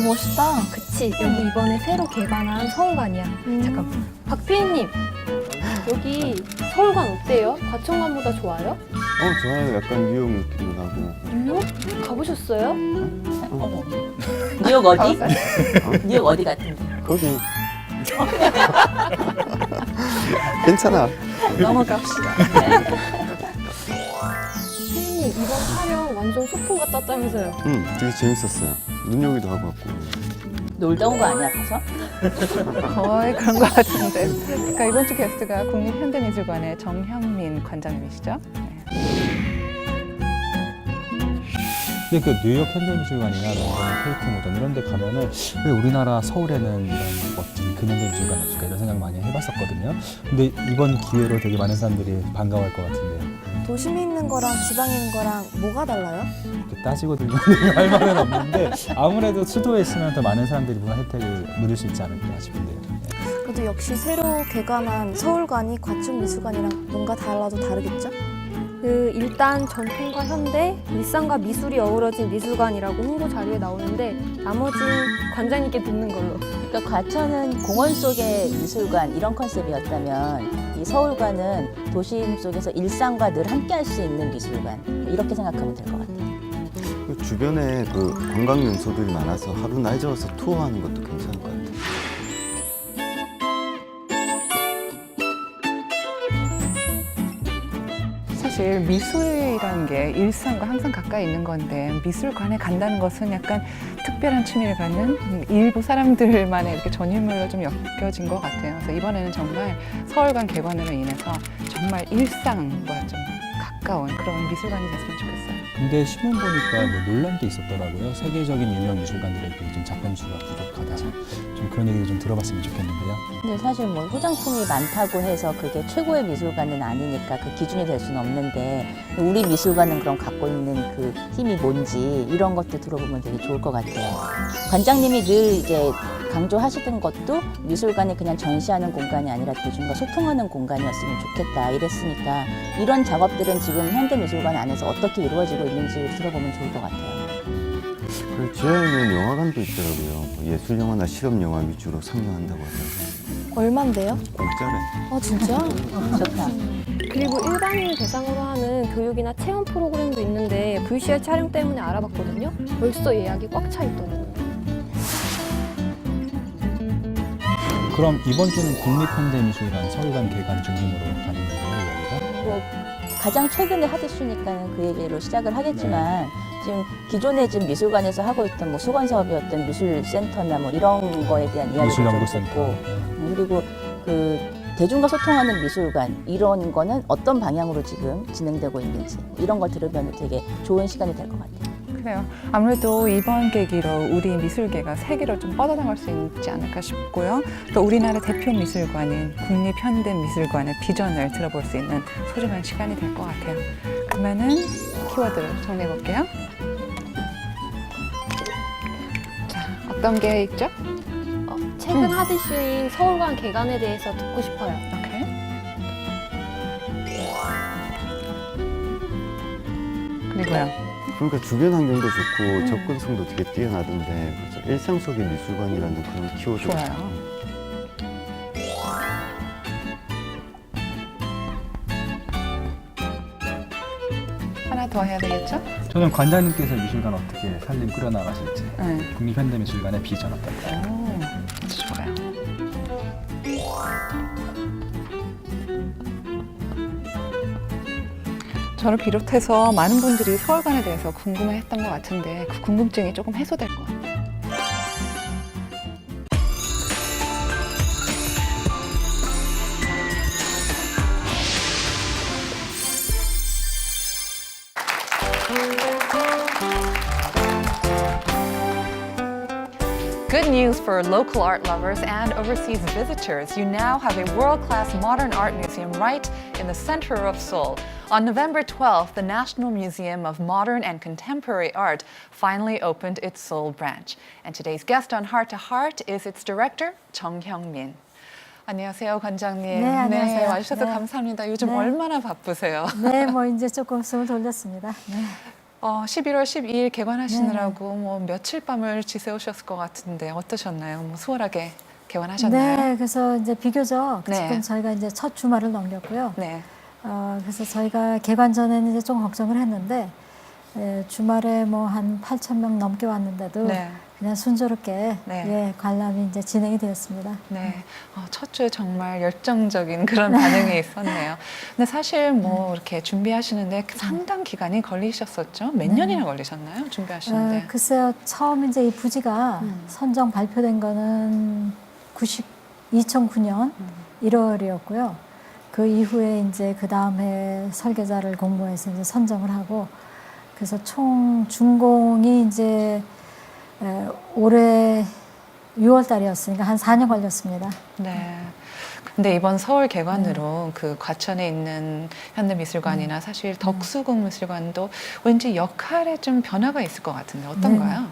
멋있다. 그치, 여기 이번에 새로 개관한 서울관이야. 잠깐, 박 PD님, 여기 서울관 어때요? 과천관보다 좋아요? 좋아요. 약간 뉴욕 느낌도 나고. 뉴욕? 가보셨어요? 어머. 뉴욕 어디? 뉴욕 어디 같은데? 거기. 괜찮아. 넘어갑시다. PD님, 이번 촬영 완전 소풍 갔다 왔다면서요? 되게 재밌었어요. 눈요기도 하고 왔고. 놀다 온 거 아니야, 가서? 거의 그런 것 같은데. 그러니까 이번 주 게스트가 국립현대미술관의 정형민 관장님이시죠? 네. 근데 그 뉴욕 현대미술관이나 런던 테이트 모던 이런 데 가면은 왜 우리나라 서울에는 이런 멋진 근현대미술관이 없을까 이런 생각 많이 해봤었거든요. 근데 이번 기회로 되게 많은 사람들이 반가워할 것 같은데요. 도심에 있는 거랑 지방에 있는 거랑 뭐가 달라요? 이렇게 따지고 들면 할 말은 없는데 아무래도 수도에 있으면 더 많은 사람들이 문화 혜택을 누릴 수 있지 않을까 싶은데요. 네. 그래도 역시 새로 개관한 서울관이 과천미술관이랑 뭔가 달라도 다르겠죠? 일단 전통과 현대, 일상과 미술이 어우러진 미술관이라고 홍보 자료에 나오는데 나머지는 관장님께 듣는 걸로. 그러니까 과천은 공원 속의 미술관 이런 컨셉이었다면 이 서울관은 도심 속에서 일상과 늘 함께할 수 있는 미술관 이렇게 생각하면 될 것 같아요. 그 주변에 그 관광 명소들이 많아서 하루 날 잡아서 투어하는 것도 괜찮을 것 같아요. 사실 미술이라는 게 일상과 항상 가까이 있는 건데 미술관에 간다는 것은 약간 특별한 취미를 갖는 일부 사람들만의 이렇게 전유물로 좀 엮여진 것 같아요. 그래서 이번에는 정말 서울관 개관으로 인해서 정말 일상과 좀 가까운 그런 미술관이 됐으면 좋겠어요. 근데 신문 보니까 뭐 논란도 있었더라고요. 세계적인 유명 미술관들에 비해 좀 작품 수가 부족하다. 좀 그런 얘기 좀 들어봤으면 좋겠는데요. 근데 사실 뭐 소장품이 많다고 해서 그게 최고의 미술관은 아니니까 그 기준이 될 수는 없는데 우리 미술관은 그럼 갖고 있는 그 힘이 뭔지 이런 것도 들어보면 되게 좋을 것 같아요. 관장님이 늘 이제 강조하시던 것도 미술관이 그냥 전시하는 공간이 아니라 대중과 소통하는 공간이었으면 좋겠다 이랬으니까 이런 작업들은 지금 현대미술관 안에서 어떻게 이루어지고 있는지 들어보면 좋을 것 같아요. 그리고 지하에는 영화관도 있더라고요. 뭐 예술 영화나 실험 영화 위주로 상영한다고 하더라고요. 얼만데요? 공짜래. 진짜? 좋다. 그리고 일반인 대상으로 하는 교육이나 체험 프로그램도 있는데 VCR 촬영 때문에 알아봤거든요. 벌써 예약이 꽉 차 있더라고요. 그럼 이번 주는 국립현대미술관 서울관 개관 중심으로 가는 건가요, 여기가? 뭐 가장 최근에 핫이슈니까는 그 얘기로 시작을 하겠지만 지금 기존에 지금 미술관에서 하고 있던 뭐 수건 사업이었던 미술센터나 뭐 이런 거에 대한 이야기도 좀 미술연구센터. 듣고 그리고 그 대중과 소통하는 미술관 이런 거는 어떤 방향으로 지금 진행되고 있는지 이런 걸 들으면 되게 좋은 시간이 될 것 같아요. 그래요. 아무래도 이번 계기로 우리 미술계가 세계로 좀 뻗어나갈 수 있지 않을까 싶고요. 또 우리나라 대표 미술관인 국립현대미술관의 비전을 들어볼 수 있는 소중한 시간이 될 것 같아요. 그러면은 키워드를 정리해 볼게요. 자, 어떤 게 있죠? 최근 핫이슈인 서울관 개관에 대해서 듣고 싶어요. 오케이. 그리고요. 그러니까 주변 환경도 좋고 접근성도 되게 뛰어나던데 그래서 일상 속의 미술관이라는 그런 키워드. 좋아요. 하나 더 해야 되겠죠? 저는 관장님께서 미술관 어떻게 살림 꾸려나가실지 네. 국립현대미술관의 비전 어떨까요? 오, 아주 좋아요. 저를 비롯해서 많은 분들이 서울관에 대해서 궁금해했던 것 같은데 그 궁금증이 조금 해소될 것 같아요. Good news for local art lovers and overseas visitors. You now have a world-class modern art museum right in the center of Seoul. On November 12th, the National Museum of Modern and Contemporary Art finally opened its Seoul branch. And today's guest on Heart to Heart is its director, 정형민. 안녕하세요, 관장님. 네, 안녕하세요. 와주셔서 네. 감사합니다. 요즘 네. 얼마나 바쁘세요? 네, 뭐 이제 조금 숨을 돌렸습니다. 네. 11월 12일 개관하시느라고 뭐 며칠 밤을 지새우셨을 것 같은데 어떠셨나요? 뭐 수월하게 개관하셨나요? 네, 그래서 이제 비교적 네. 지금 저희가 이제 첫 주말을 넘겼고요. 네. 그래서 저희가 개관 전에는 이제 좀 걱정을 했는데 주말에 뭐 한 8,000명 넘게 왔는데도 네. 그냥 순조롭게 네. 예, 관람이 이제 진행이 되었습니다. 네, 첫 주에 정말 열정적인 그런 반응이 있었네요. 근데 사실 뭐 이렇게 준비하시는데 상당 기간이 걸리셨었죠? 몇 년이나 걸리셨나요? 준비하시는데? 글쎄요, 처음 이제 이 부지가 선정 발표된 거는 2009년 1월이었고요. 그 이후에 이제 그 다음에 설계자를 공모해서 이제 선정을 하고 그래서 총 준공이 이제 올해 6월 달이었으니까 한 4년 걸렸습니다. 네. 근데 이번 서울 개관으로 그 과천에 있는 현대미술관이나 사실 덕수궁미술관도 왠지 역할에 좀 변화가 있을 것 같은데 어떤가요?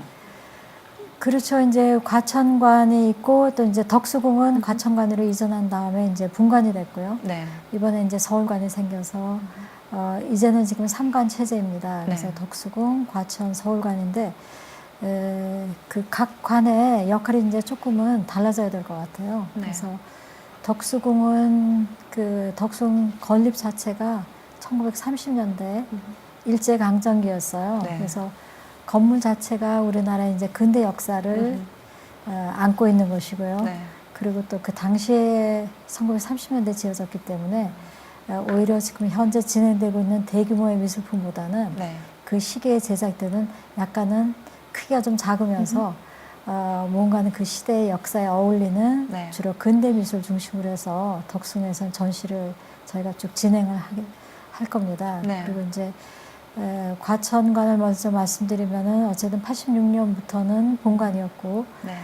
그렇죠. 이제 과천관이 있고 또 이제 덕수궁은 과천관으로 이전한 다음에 이제 분관이 됐고요. 네. 이번에 이제 서울관이 생겨서 이제는 지금 3관 체제입니다. 그래서 네. 덕수궁, 과천, 서울관인데 그 각 관의 역할이 이제 조금은 달라져야 될 것 같아요. 네. 그래서 덕수궁은 그 덕수궁 건립 자체가 1930년대 일제강점기였어요. 네. 그래서 건물 자체가 우리나라의 이제 근대 역사를 안고 있는 것이고요. 네. 그리고 또 그 당시에 1930년대 지어졌기 때문에 오히려 지금 현재 진행되고 있는 대규모의 미술품보다는 네. 그 시기에 제작되는 약간은 크기가 좀 작으면서 뭔가는 그 시대의 역사에 어울리는 네. 주로 근대 미술 중심으로 해서 덕숭에서는 전시를 저희가 쭉 진행을 할 겁니다. 네. 그리고 이제 과천관을 먼저 말씀드리면은 어쨌든 86년부터는 본관이었고 네.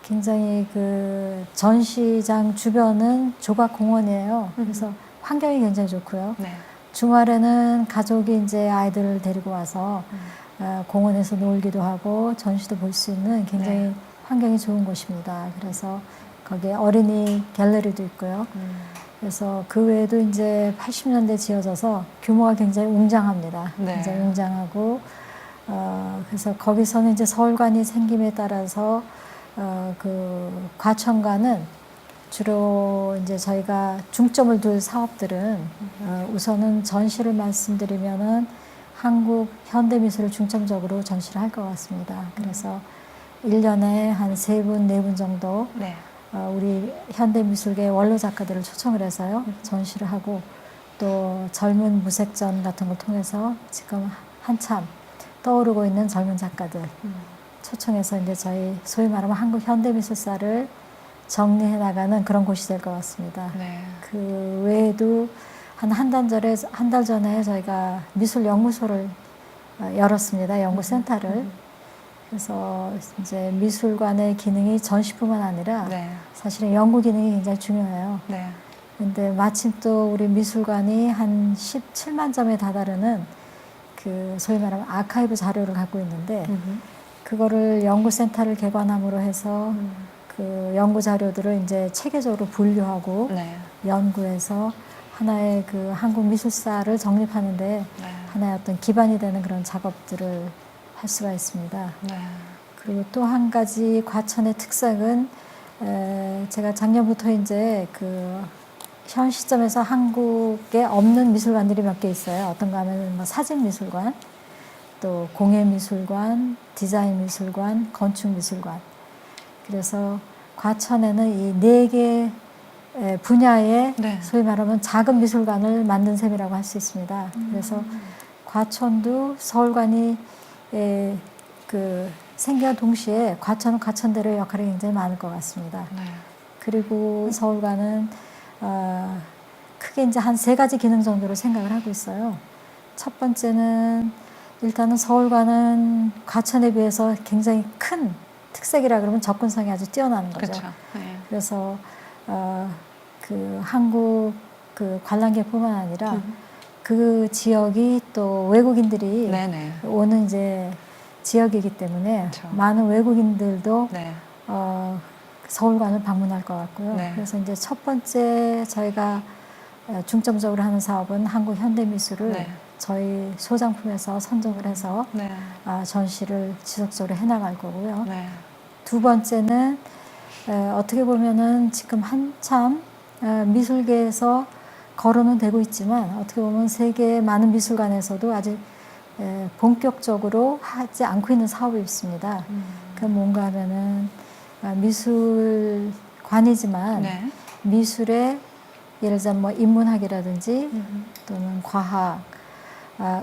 굉장히 그 전시장 주변은 조각 공원이에요. 그래서 환경이 굉장히 좋고요. 네. 주말에는 가족이 이제 아이들을 데리고 와서 공원에서 놀기도 하고 전시도 볼 수 있는 굉장히 네. 환경이 좋은 곳입니다. 그래서 거기에 어린이 갤러리도 있고요. 그래서 그 외에도 이제 80년대 지어져서 규모가 굉장히 웅장합니다. 네. 굉장히 웅장하고 그래서 거기서는 이제 서울관이 생김에 따라서 그 과천관은 주로 이제 저희가 중점을 둘 사업들은 우선은 전시를 말씀드리면은 한국 현대미술을 중점적으로 전시를 할 것 같습니다. 그래서 1년에 한 3분, 4분 정도 네. 우리 현대미술계 원로 작가들을 초청을 해서요 전시를 하고 또 젊은 무색전 같은 걸 통해서 지금 한참 떠오르고 있는 젊은 작가들 초청해서 이제 저희 소위 말하면 한국 현대미술사를 정리해 나가는 그런 곳이 될 것 같습니다. 네. 그 외에도 한 달 전에 저희가 미술 연구소를 열었습니다. 연구센터를. 그래서 이제 미술관의 기능이 전시뿐만 아니라 네. 사실은 연구 기능이 굉장히 중요해요. 네. 근데 마침 또 우리 미술관이 한 17만 점에 다다르는 그 소위 말하면 아카이브 자료를 갖고 있는데 그거를 연구센터를 개관함으로 해서 그 연구 자료들을 이제 체계적으로 분류하고 네. 연구해서 하나의 그 한국 미술사를 정립하는데 네. 하나의 어떤 기반이 되는 그런 작업들을 할 수가 있습니다. 네. 그리고 또 한 가지 과천의 특색은 제가 작년부터 이제 그 현 시점에서 한국에 없는 미술관들이 몇 개 있어요. 어떤가 하면 뭐 사진미술관, 또 공예미술관, 디자인미술관, 건축미술관. 그래서 과천에는 이 4개 분야의 네. 소위 말하면 작은 미술관을 만든 셈이라고 할 수 있습니다. 그래서 과천도 서울관이 그 생겨 동시에 과천은 과천대로의 역할이 굉장히 많을 것 같습니다. 네. 그리고 서울관은 크게 이제 한 3가지 기능 정도로 생각을 하고 있어요. 첫 번째는 일단은 서울관은 과천에 비해서 굉장히 큰 특색이라 그러면 접근성이 아주 뛰어나는 거죠. 그렇죠. 네. 그래서 그 한국 그 관람객뿐만 아니라 그 지역이 또 외국인들이 네네. 오는 이제 지역이기 때문에 그렇죠. 많은 외국인들도 네. 서울관을 방문할 것 같고요. 네. 그래서 이제 첫 번째 저희가 중점적으로 하는 사업은 한국 현대미술을 네. 저희 소장품에서 선정을 해서 네. 전시를 지속적으로 해나갈 거고요. 네. 두 번째는 어떻게 보면은 지금 한참 미술계에서 거론은 되고 있지만 어떻게 보면 세계 많은 미술관에서도 아직 본격적으로 하지 않고 있는 사업이 있습니다. 그 뭔가 하면은 미술관이지만 네. 미술의 예를 들자면 뭐 인문학이라든지 또는 과학,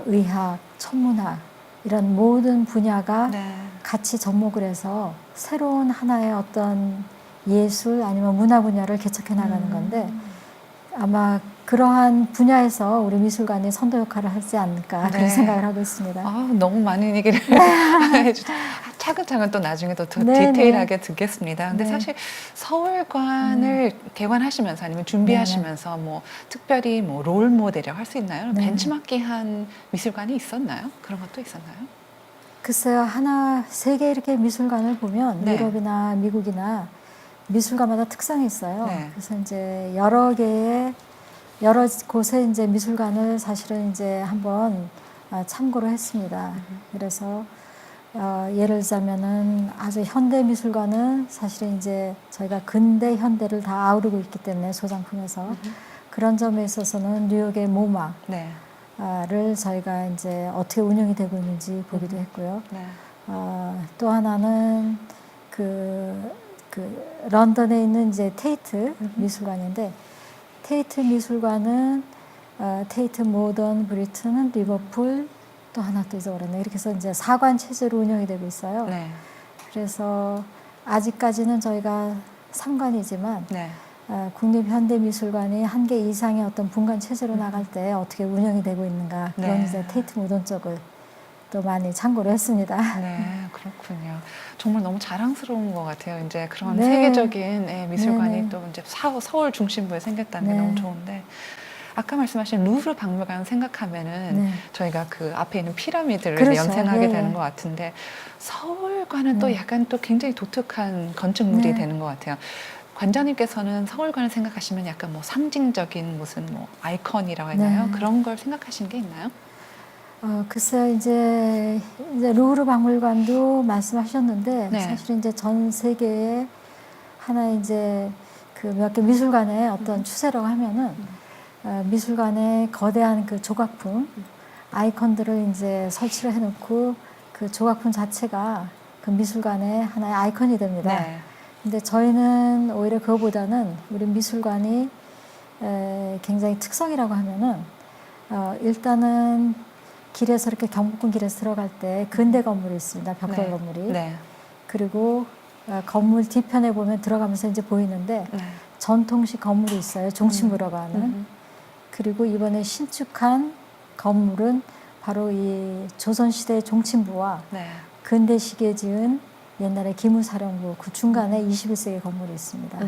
의학, 천문학 이런 모든 분야가 네. 같이 접목을 해서 새로운 하나의 어떤 예술 아니면 문화 분야를 개척해 나가는 건데 아마 그러한 분야에서 우리 미술관이 선도 역할을 하지 않을까 네. 그런 생각을 하고 있습니다. 너무 많은 얘기를 해주셔서 차근차근 또 나중에 더 네, 디테일하게 듣겠습니다. 근데 네. 사실 서울관을 개관하시면서 아니면 준비하시면서 뭐 특별히 뭐 롤 모델이라고 할 수 있나요? 네. 벤치마킹한 미술관이 있었나요? 그런 것도 있었나요? 글쎄요, 세계 이렇게 미술관을 보면 네. 유럽이나 미국이나 미술관마다 특성이 있어요. 네. 그래서 이제 여러 곳에 이제 미술관을 사실은 이제 한번 참고를 했습니다. 그래서 예를 들자면은 아주 현대 미술관은 사실은 이제 저희가 근대 현대를 다 아우르고 있기 때문에 소장품에서 그런 점에 있어서는 뉴욕의 모마 네. 를 저희가 이제 어떻게 운영이 되고 있는지 보기도 했고요. 네. 또 하나는 그 런던에 있는 이제 테이트 미술관인데 테이트 미술관은 테이트 모던 브리튼은 리버풀 또 하나 또 잊어버렸네. 이렇게 해서 이제 4관 체제로 운영이 되고 있어요. 네. 그래서 아직까지는 저희가 3관이지만 네. 국립현대미술관이 한 개 이상의 어떤 분관 체제로 나갈 때 어떻게 운영이 되고 있는가 그런 네. 이제 테이트 모던 쪽을 또 많이 참고를 했습니다. 네, 그렇군요. 정말 너무 자랑스러운 것 같아요. 이제 그런 네. 세계적인 미술관이 네네. 또 이제 서울 중심부에 생겼다는 게 네. 너무 좋은데, 아까 말씀하신 루브르 박물관 생각하면은 네. 저희가 그 앞에 있는 피라미드를 그렇죠. 연상하게 예. 되는 것 같은데, 서울관은 또 네. 약간 또 굉장히 독특한 건축물이 네. 되는 것 같아요. 관장님께서는 서울관을 생각하시면 약간 뭐 상징적인 무슨 뭐 아이콘이라고 하나요? 네. 그런 걸 생각하신 게 있나요? 글쎄요, 이제 루브르 박물관도 말씀하셨는데 네. 사실 이제 전 세계에 하나 이제 그 몇 개 미술관의 어떤 추세라고 하면은 미술관의 거대한 그 조각품 아이콘들을 이제 설치를 해놓고 그 조각품 자체가 그 미술관의 하나의 아이콘이 됩니다. 네. 근데 저희는 오히려 그거보다는 우리 미술관이 굉장히 특성이라고 하면은 일단은 길에서 이렇게 경복궁 길에서 들어갈 때 근대 건물이 있습니다. 벽돌 네. 건물이. 네. 그리고 건물 뒤편에 보면 들어가면서 이제 보이는데 네. 전통식 건물이 있어요. 종친부라고 하는. 그리고 이번에 신축한 건물은 바로 이 조선시대 종친부와 네. 근대시기에 지은 옛날에 기무사령부 그 중간에 21세기 건물이 있습니다.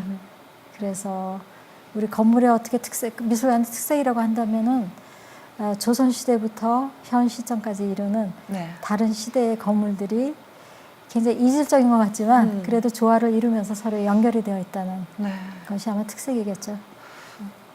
그래서 우리 건물의 어떻게 미술관의 특색이라고 한다면은 조선시대부터 현 시점까지 이르는 네. 다른 시대의 건물들이 굉장히 이질적인 것 같지만 그래도 조화를 이루면서 서로 연결이 되어 있다는 네. 것이 아마 특색이겠죠.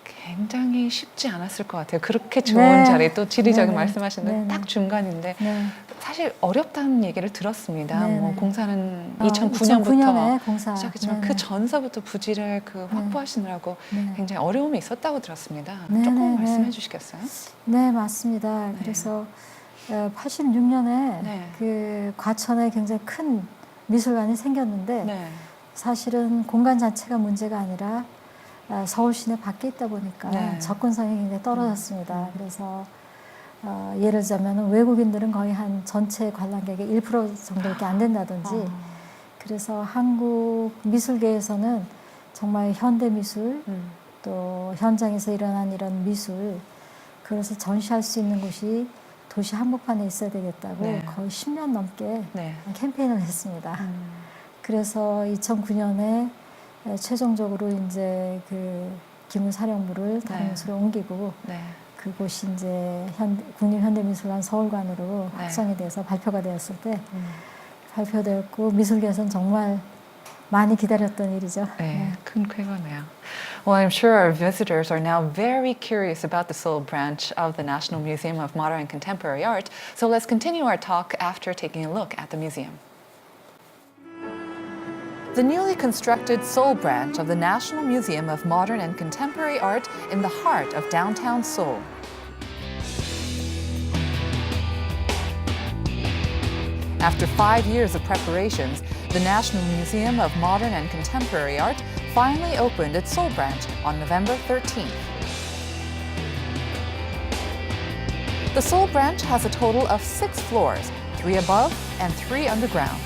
굉장히 쉽지 않았을 것 같아요. 그렇게 좋은 네. 자리, 또 지리적인 네네. 말씀하시는 네네. 딱 중간인데 네. 사실 어렵다는 얘기를 들었습니다. 네네. 뭐 공사는 2009년에 2009년부터 공사 시작했지만 네네. 그 전서부터 부지를 그 확보하시느라고 네. 굉장히 어려움이 있었다고 들었습니다. 네네네. 조금 말씀해 주시겠어요? 네, 맞습니다. 그래서 86년에 네. 그 과천에 굉장히 큰 미술관이 생겼는데 네. 사실은 공간 자체가 문제가 아니라 서울 시내 밖에 있다 보니까 네. 접근성이 굉장히 떨어졌습니다. 그래서 예를 들자면 외국인들은 거의 한 전체 관람객의 1% 정도밖에 안 된다든지 그래서 한국 미술계에서는 정말 현대 미술 또 현장에서 일어난 이런 미술 그것을 전시할 수 있는 곳이 도시 한복판에 있어야 되겠다고 네. 거의 10년 넘게 네. 캠페인을 했습니다. 그래서 2009년에 최종적으로 이제 그 기무사령부를 다른 네. 곳으로 옮기고 네. 그곳이 이제 국립현대미술관 서울관으로 네. 확정이 돼서 발표가 되었을 때 발표되었고 미술계에서는 정말 많이 기다렸던 일이죠. 네, 큰 쾌거네요. Well, I'm sure our visitors are now very curious about the Seoul branch of the National Museum of Modern and Contemporary Art, so let's continue our talk after taking a look at the museum. The newly constructed Seoul branch of the National Museum of Modern and Contemporary Art in the heart of downtown Seoul. After 5 years of preparations, the National Museum of Modern and Contemporary Art finally opened its Seoul branch on November 13th. The Seoul branch has a total of 6 floors, 3 above and 3 underground,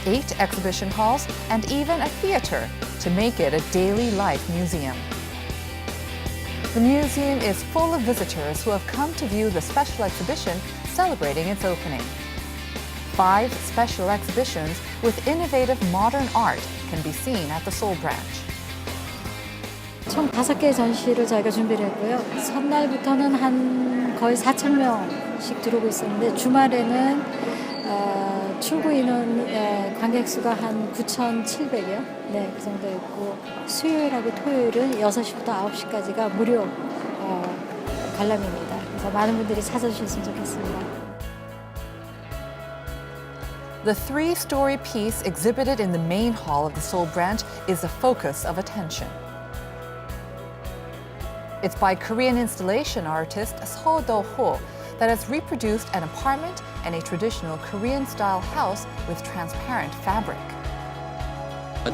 8 exhibition halls, and even a theater to make it a daily life museum. The museum is full of visitors who have come to view the special exhibition celebrating its opening. 5 special exhibitions with innovative modern art can be seen at the Seoul branch. 총 5개의 전시를 저희가 준비를 했고요. 첫날부터는 한 거의 4,000명씩 들어오고 있었는데 주말에는 출구 인원 관객 수가 한 9,700이요. 네, 그 정도 있고 수요일하고 토요일은 6시부터 9시까지가 무료 관람입니다. 그래서 많은 분들이 찾아주셨으면 좋겠습니다. The 3-story piece exhibited in the main hall of the Seoul branch is the focus of attention. It's by Korean installation artist Seo Do-ho that has reproduced an apartment and a traditional Korean-style house with transparent fabric.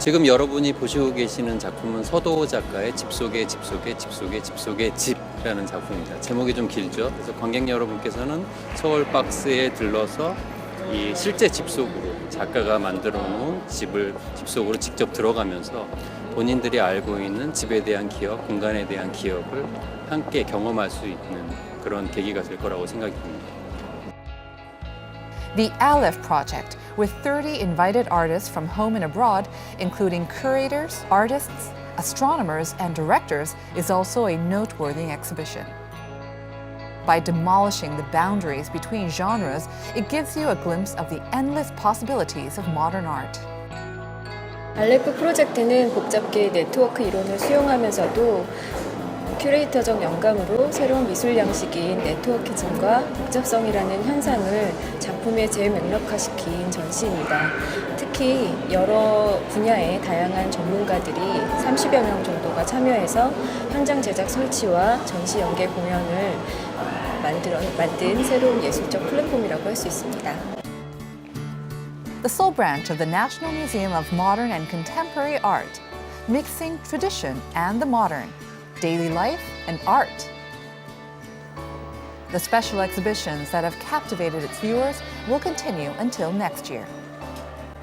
지금 여러분이 보시고 계시는 작품은 서도호 작가의 집 속의 집 속의 집 속의 집 속의 집이라는 작품입니다. 제목이 좀 길죠. 그래서 관객 여러분께서는 서울 박스에 들러서 이 실제 집 속으로 작가가 만들어 놓은 집을 집 속으로 직접 들어가면서 본인들이 알고 있는 집에 대한 기억, 공간에 대한 기억을 함께 경험할 수 있는 그런 계기가 될 거라고 생각이 듭니다. The Aleph Project, with 30 invited artists from home and abroad, including curators, artists, astronomers, and directors, is also a noteworthy exhibition. By demolishing the boundaries between genres, it gives you a glimpse of the endless possibilities of modern art. 알레프 프로젝트는 복잡계의 네트워크 이론을 수용하면서도 큐레이터적 영감으로 새로운 미술 양식인 네트워키즘과 복잡성이라는 현상을 작품에 재맥락화시킨 전시입니다. 특히 여러 분야의 다양한 전문가들이 30여 명 정도가 참여해서 현장 제작 설치와 전시 연계 공연을 만든 새로운 예술적 플랫폼이라고 할 수 있습니다. The Seoul branch of the National Museum of Modern and Contemporary Art, mixing tradition and the modern, daily life and art. The special exhibitions that have captivated its viewers will continue until next year.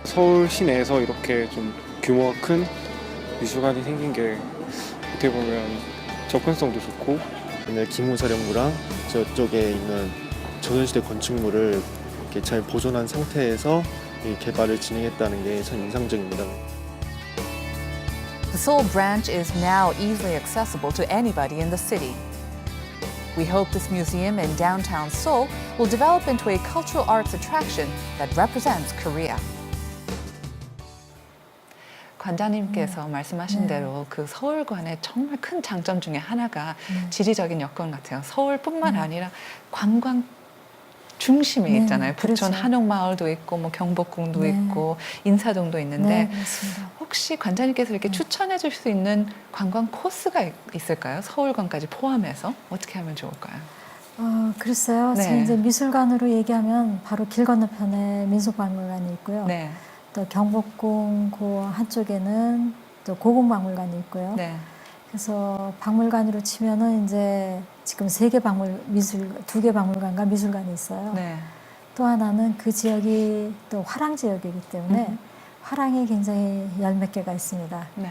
서울 시내에서 이렇게 좀 규모가 큰 미술관이 생긴 게 어떻게 보면 접근성도 좋고 오늘 기무사령부랑 저쪽에 있는 조선시대 건축물을 이렇게 잘 보존한 상태에서 이 개발을 진행했다는 게 참 인상적입니다. The Seoul branch is now easily accessible to anybody in the city. We hope this museum in downtown Seoul will develop into a cultural arts attraction that represents Korea. 관장님께서 말씀하신 대로 그 서울관의 정말 큰 장점 중에 하나가 지리적인 여건 같아요. 서울뿐만 아니라 관광 중심에 있잖아요. 부천 그렇죠. 한옥마을도 있고 뭐 경복궁도 있고 인사동도 있는데 맞습니다. 혹시 관장님께서 이렇게 추천해 줄 수 있는 관광 코스가 있을까요? 서울관까지 포함해서 어떻게 하면 좋을까요? 글쎄요. 네. 이제 미술관으로 얘기하면 바로 길 건너편에 민속박물관이 있고요. 네. 또 경복궁 그 한쪽에는 또 고궁박물관이 있고요. 네. 그래서 박물관으로 치면은 이제 지금 2개 박물관과 미술관이 있어요. 네. 또 하나는 그 지역이 또 화랑 지역이기 때문에 화랑이 굉장히 열 몇 개가 있습니다. 네.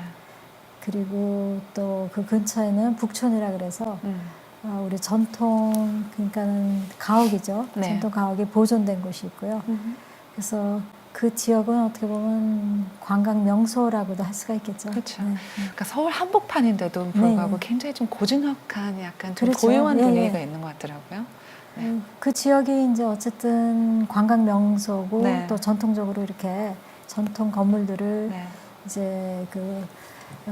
그리고 또 그 근처에는 북촌이라 그래서 우리 전통 그러니까는 가옥이죠. 네. 전통 가옥이 보존된 곳이 있고요. 그래서 그 지역은 어떻게 보면 관광 명소라고도 할 수가 있겠죠. 그렇죠. 네. 그러니까 서울 한복판인데도 불구하고 굉장히 좀 고즈넉한 약간 좀 그렇죠. 고요한 예, 분위기가 예. 있는 것 같더라고요. 그 지역이 이제 어쨌든 관광 명소고 네. 또 전통적으로 이렇게 전통 건물들을 네. 이제 그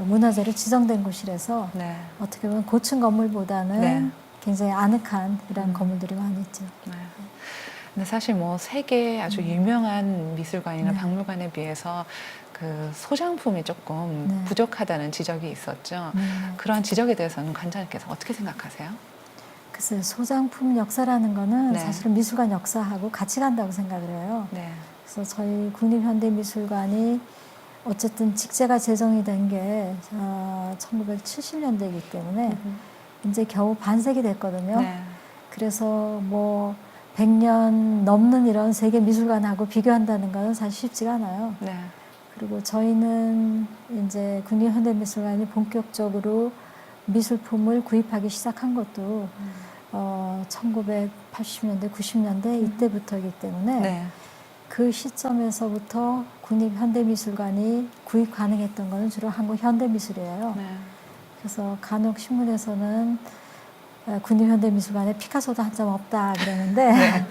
문화재로 지정된 곳이라서 네. 어떻게 보면 고층 건물보다는 네. 굉장히 아늑한 이런 건물들이 많이 있죠. 네. 근데 사실 뭐 세계 아주 유명한 미술관이나 네. 박물관에 비해서 그 소장품이 조금 네. 부족하다는 지적이 있었죠. 그러한 지적에 대해서는 관장님께서 어떻게 생각하세요? 글쎄요, 소장품 역사라는 거는 네. 사실은 미술관 역사하고 같이 간다고 생각을 해요. 네. 그래서 저희 국립현대미술관이 어쨌든 직제가 제정이 된 게 1970년대이기 때문에 이제 겨우 반세기 됐거든요. 네. 그래서 뭐 100년 넘는 이런 세계 미술관하고 비교한다는 것은 사실 쉽지가 않아요. 네. 그리고 저희는 이제 국립현대미술관이 본격적으로 미술품을 구입하기 시작한 것도 1980년대, 90년대 이때부터이기 때문에 네. 그 시점에서부터 국립현대미술관이 구입 가능했던 것은 주로 한국 현대미술이에요. 네. 그래서 간혹 신문에서는 국립현대미술관에 피카소도 한 점 없다 그러는데 네.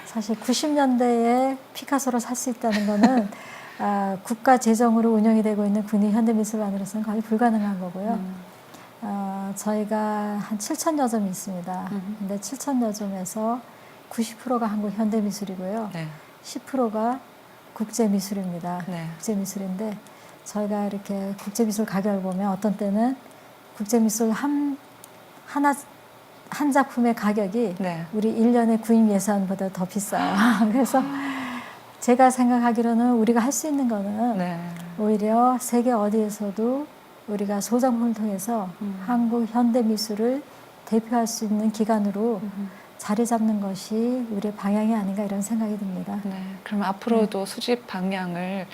사실 90년대에 피카소를 살 수 있다는 거는 국가 재정으로 운영이 되고 있는 국립현대미술관으로서는 거의 불가능한 거고요. 저희가 한 7,000여 점이 있습니다. 근데 7,000여 점에서 90%가 한국 현대미술이고요. 네. 10%가 국제미술입니다. 네. 국제미술인데 저희가 이렇게 국제미술 가격을 보면 어떤 때는 국제미술 한 작품의 가격이 네. 우리 1년의 구입 예산보다 더 비싸요. 그래서 제가 생각하기로는 우리가 할 수 있는 거는 네. 오히려 세계 어디에서도 우리가 소장품을 통해서 한국 현대미술을 대표할 수 있는 기관으로 자리 잡는 것이 우리의 방향이 아닌가 이런 생각이 듭니다. 네. 그럼 앞으로도 수집 방향을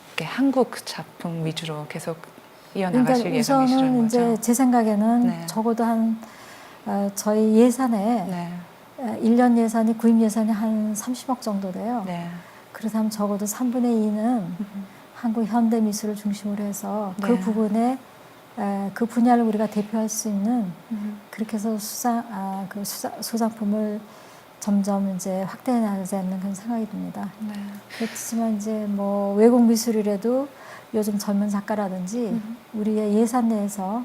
이렇게 한국 작품 위주로 계속 이어나가실 그러니까 예정이시라는 우선은 거죠? 이제 제 생각에는 네. 적어도 한 저희 예산에 네. 1년 예산이 구입 예산이 한 30억 정도 돼요. 네. 그렇다면 적어도 3분의 2는 한국 현대미술을 중심으로 해서 그 네. 부분에 그 분야를 우리가 대표할 수 있는 그렇게 해서 소장품을 점점 이제 확대해 나가자는 그런 생각이 듭니다. 네. 그렇지만 이제 뭐 외국 미술이라도 요즘 젊은 작가라든지 우리의 예산 내에서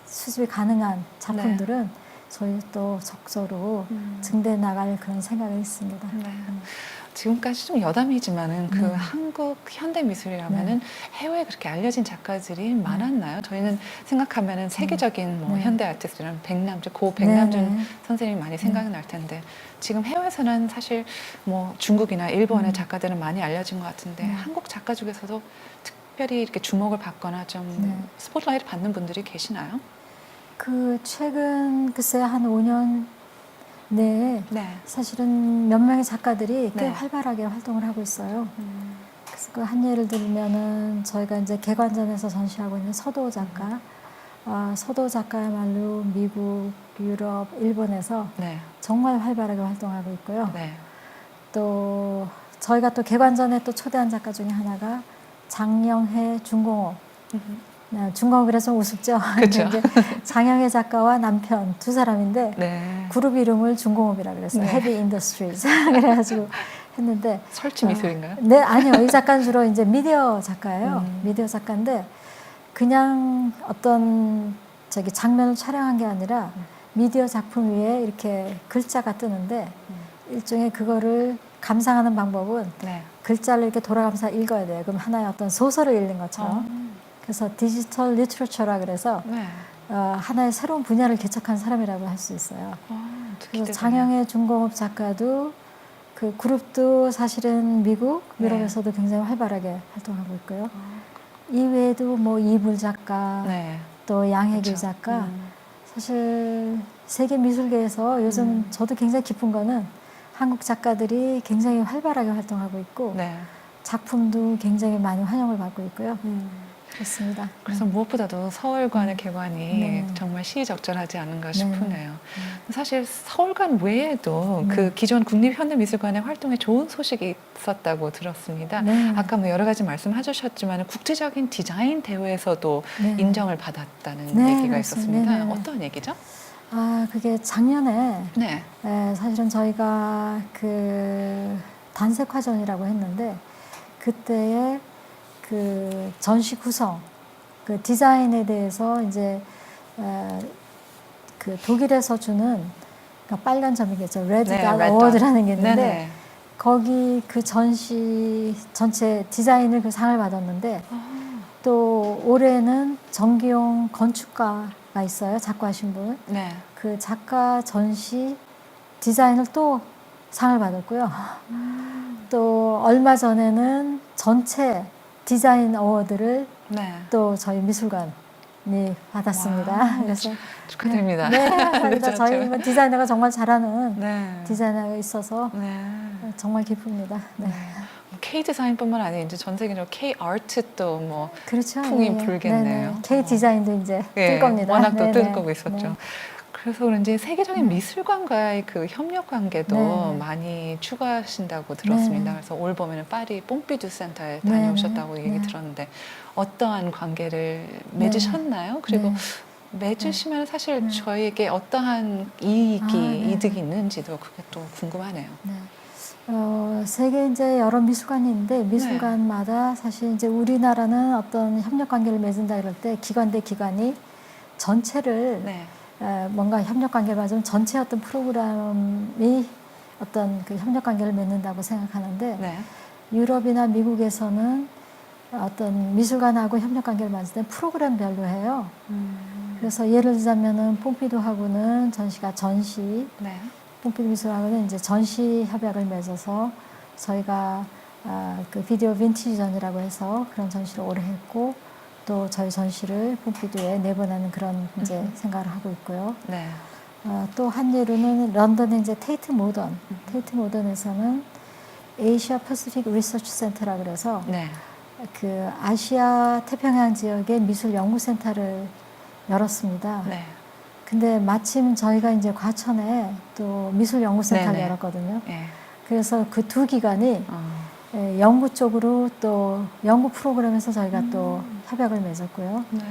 수집이 가능한 작품들은 저희 또 적절로 증대해 나갈 그런 생각이 있습니다. 네. 지금까지 좀 여담이지만은 그 한국 현대미술이라면은 해외에 그렇게 알려진 작가들이 많았나요? 저희는 생각하면은 세계적인 뭐 현대 아티스트는 고 백남준 선생님이 많이 생각이 날 텐데 지금 해외에서는 사실 뭐 중국이나 일본의 작가들은 많이 알려진 것 같은데 한국 작가 중에서도 특별히 이렇게 주목을 받거나 좀 스포트라이트 받는 분들이 계시나요? 그 최근 글쎄 한 5년 내에 네. 사실은 몇 명의 작가들이 꽤 네. 활발하게 활동을 하고 있어요. 그래서 그 한 예를 들면은 저희가 이제 개관전에서 전시하고 있는 서도 작가, 서도 작가야말로 미국, 유럽, 일본에서 네. 정말 활발하게 활동하고 있고요. 네. 또 저희가 또 개관전에 또 초대한 작가 중에 하나가 장영해 중공업. 중공업이라서 좀 우습죠. 그렇죠. 장영해 작가와 남편 두 사람인데 네. 그룹 이름을 중공업이라 그랬어요. 네. 헤비 인더스트리즈 그래가지고 했는데 설치 미술인가요? 네, 아니요. 이 작가는 주로 이제 미디어 작가예요. 미디어 작가인데 그냥 어떤 장면을 촬영한 게 아니라 미디어 작품 위에 이렇게 글자가 뜨는데 일종의 그거를 감상하는 방법은 네. 글자를 이렇게 돌아가면서 읽어야 돼요. 그럼 하나의 어떤 소설을 읽는 것처럼. 그래서 디지털 리터처라 그래서 네. 하나의 새로운 분야를 개척한 사람이라고 할 수 있어요. 그래서 장영애 중공업 작가도 그 그룹도 사실은 미국, 유럽에서도 굉장히 활발하게 활동하고 있고요. 이외에도 뭐 이불 작가, 네. 또 양혜길 작가, 사실 세계 미술계에서 요즘 저도 굉장히 기쁜 거는 한국 작가들이 굉장히 활발하게 활동하고 있고 네. 작품도 굉장히 많이 환영을 받고 있고요. 그렇습니다. 그래서 무엇보다도 서울관의 개관이 네. 정말 시의적절하지 않은가 싶으네요. 사실 서울관 외에도 그 기존 국립현대미술관의 활동에 좋은 소식이 있었다고 들었습니다. 네. 아까 뭐 여러 가지 말씀해 주셨지만 국제적인 디자인 대회에서도 네. 인정을 받았다는 네, 얘기가 그렇습니다. 있었습니다. 네, 네. 어떤 얘기죠? 그게 작년에 네. 사실은 저희가 그 단색화전이라고 했는데 그때에 그 전시 구성 그 디자인에 대해서 이제 그 독일에서 주는 그러니까 빨간 점이겠죠. 레드 네, 닷 레드 닷. 어워드라는 게 있는데 네네. 거기 그 전시 전체 디자인을 그 상을 받았는데 또 올해는 정기용 건축가가 있어요. 작가하신 분. 네. 그 작가 전시 디자인을 또 상을 받았고요. 또 얼마 전에는 전체 디자인 어워드를 네. 또 저희 미술관이 받았습니다. 와, 그래서 축하드립니다. 네, 감사합니다. 네, 저희 뭐 디자이너가 정말 잘하는 네. 디자이너가 있어서 네. 정말 기쁩니다. 네. K 디자인뿐만 아니라 이제 전 세계적으로 K 아트도 뭐 그렇죠. 풍이 네, 네. 불겠네요. 네네. K 디자인도 이제 예, 뜰 겁니다. 워낙 또 네네. 뜰 거고 있었죠. 네. 그래서 그런지 세계적인 미술관과의 그 협력 관계도 네. 많이 추가하신다고 들었습니다. 네. 그래서 올 봄에는 파리 뽕피두 센터에 네, 다녀오셨다고 네. 얘기 네. 들었는데 어떠한 관계를 맺으셨나요? 그리고 네. 맺으시면 사실 저희에게 어떠한 이익이 네. 이득이 있는지도 그게 또 궁금하네요. 네. 세계 이제 여러 미술관이 있는데 미술관마다 사실 이제 우리나라는 어떤 협력 관계를 맺은다 그럴 때 기관 대 기관이 전체를 네. 뭔가 협력 관계를 맺으면 전체 어떤 프로그램이 어떤 그 협력 관계를 맺는다고 생각하는데 네. 유럽이나 미국에서는 어떤 미술관하고 협력 관계를 맺을 때 프로그램별로 해요. 그래서 예를 들자면은 pompidu하고는 전시가 전시, 네. pompidu 미술하고는 이제 전시 협약을 맺어서 저희가 그 비디오 빈티지전이라고 해서 그런 전시를 오래 했고 또 저희 전시를 pompidu에 내보내는 그런 이제 생각을 하고 있고요. 네. 또 한 예로는 런던의 이제 테이트 모던, 테이트 모던에서는 에이시아 퍼시픽 리서치 센터라 그래서 네. 그 아시아 태평양 지역의 미술 연구센터를 열었습니다. 네. 근데 마침 저희가 이제 과천에 또 미술 연구센터를 네네. 열었거든요. 네. 그래서 그 두 기관이 연구 쪽으로 또 연구 프로그램에서 저희가 또 협약을 맺었고요. 네.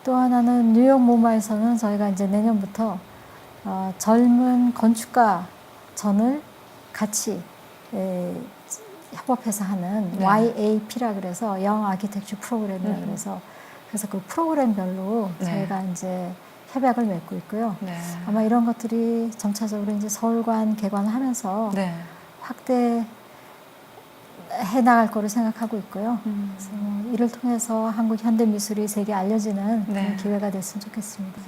또 하나는 뉴욕 모마에서는 저희가 이제 내년부터 젊은 건축가 전을 같이 협업해서 하는 네. YAP라 그래서 영 아키텍처 프로그램이라 그래서 그 프로그램별로 네. 저희가 이제 협약을 맺고 있고요. 네. 아마 이런 것들이 점차적으로 이제 서울관 개관하면서 네. 확대해 나갈 거로 생각하고 있고요. 그래서 이를 통해서 한국 현대 미술이 세계에 알려지는 네. 그런 기회가 됐으면 좋겠습니다.